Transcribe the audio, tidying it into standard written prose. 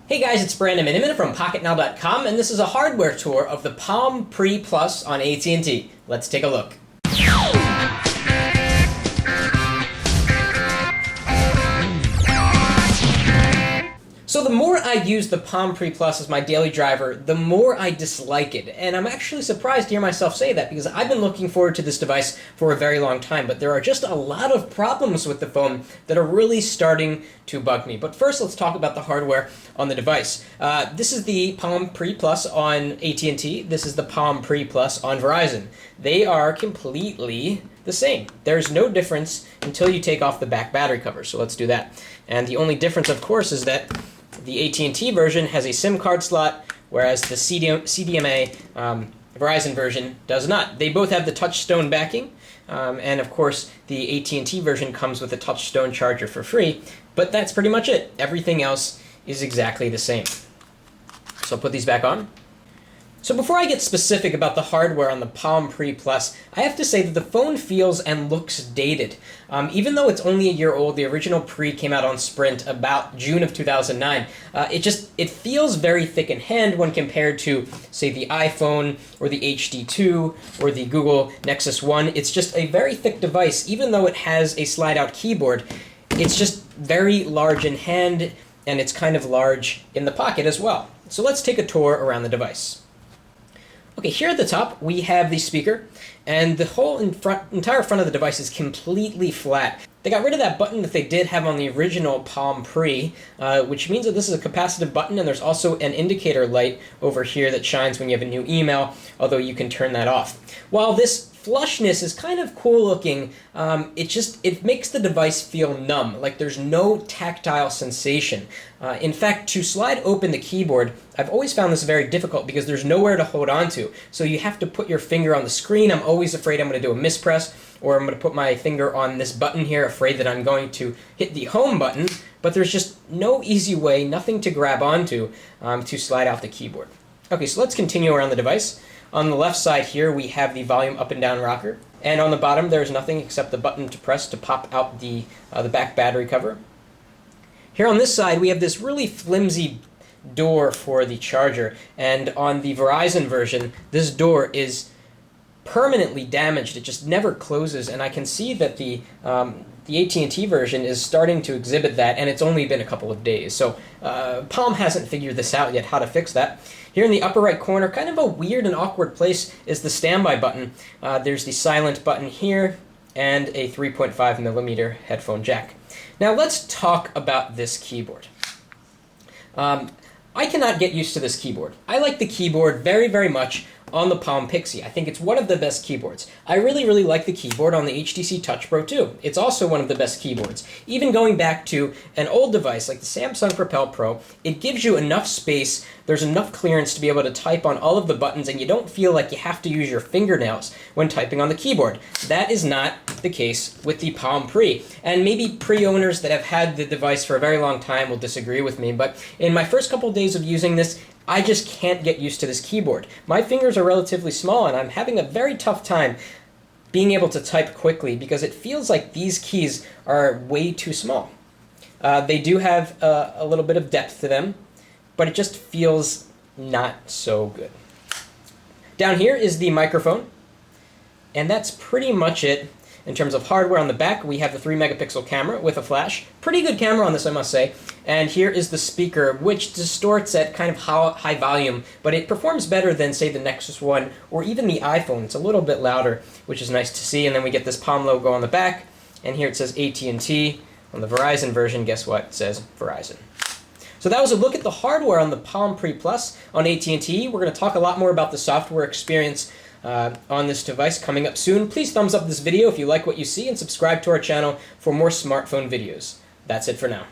Hey guys, it's Brandon Miniman from Pocketnow.com, and this is a hardware tour of the Palm Pre Plus on AT&T. Let's take a look. So the more I use the Palm Pre Plus as my daily driver, the more I dislike it. And I'm actually surprised to hear myself say that because I've been looking forward to this device for a very long time, but there are just a lot of problems with the phone that are really starting to bug me. But first, let's talk about the hardware on the device. This is the Palm Pre Plus on AT&T. This is the Palm Pre Plus on Verizon. They are completely the same. There's no difference until you take off the back battery cover, so let's do that. And the only difference, of course, is that the AT&T version has a SIM card slot, whereas the CDMA Verizon version does not. They both have the touchstone backing, and of course the AT&T version comes with a touchstone charger for free, but that's pretty much it. Everything else is exactly the same. So I'll put these back on. So before I get specific about the hardware on the Palm Pre Plus, I have to say that the phone feels and looks dated. Even though it's only a year old, the original Pre came out on Sprint about June of 2009, it feels very thick in hand when compared to, say, the iPhone or the HD2 or the Google Nexus 1. It's just a very thick device. Even though it has a slide-out keyboard, it's just very large in hand, and it's kind of large in the pocket as well. So let's take a tour around the device. Okay, here at the top, we have the speaker, and the whole entire front of the device is completely flat. They got rid of that button that they did have on the original Palm Pre, which means that this is a capacitive button, and there's also an indicator light over here that shines when you have a new email, although you can turn that off. While this flushness is kind of cool looking, it makes the device feel numb, like there's no tactile sensation. In fact, to slide open the keyboard, I've always found this very difficult because there's nowhere to hold on to. So you have to put your finger on the screen. I'm always afraid I'm going to do a mispress, or I'm going to put my finger on this button here, afraid that I'm going to hit the home button, but there's just no easy way, nothing to grab onto to slide out the keyboard. Okay, so let's continue around the device. On the left side here, we have the volume up and down rocker, and on the bottom there's nothing except the button to press to pop out the back battery cover. Here on this side, we have this really flimsy door for the charger, and on the Verizon version, this door is permanently damaged. It just never closes, and I can see that the AT&T version is starting to exhibit that, and it's only been a couple of days. So Palm hasn't figured this out yet, how to fix that. Here in the upper right corner, kind of a weird and awkward place, is the standby button. There's the silent button here, and a 3.5mm headphone jack. Now let's talk about this keyboard. I cannot get used to this keyboard. I like the keyboard very, very much on the Palm Pixie. I think it's one of the best keyboards. I really, really like the keyboard on the HTC Touch Pro too. It's also one of the best keyboards. Even going back to an old device like the Samsung Propel Pro, it gives you enough space, there's enough clearance to be able to type on all of the buttons, and you don't feel like you have to use your fingernails when typing on the keyboard. That is not the case with the Palm Pre. And maybe pre-owners that have had the device for a very long time will disagree with me, but in my first couple days of using this, I just can't get used to this keyboard. My fingers are relatively small, and I'm having a very tough time being able to type quickly because it feels like these keys are way too small. They do have a little bit of depth to them, but it just feels not so good. Down here is the microphone, and that's pretty much it. In terms of hardware, on the back, we have the 3-megapixel camera with a flash. Pretty good camera on this, I must say. And here is the speaker, which distorts at kind of high volume, but it performs better than, say, the Nexus 1 or even the iPhone. It's a little bit louder, which is nice to see. And then we get this Palm logo on the back, and here it says AT&T. On the Verizon version, guess what? It says Verizon. So that was a look at the hardware on the Palm Pre Plus on AT&T. We're going to talk a lot more about the software experience on this device coming up soon. Please thumbs up this video if you like what you see, and subscribe to our channel for more smartphone videos. That's it for now.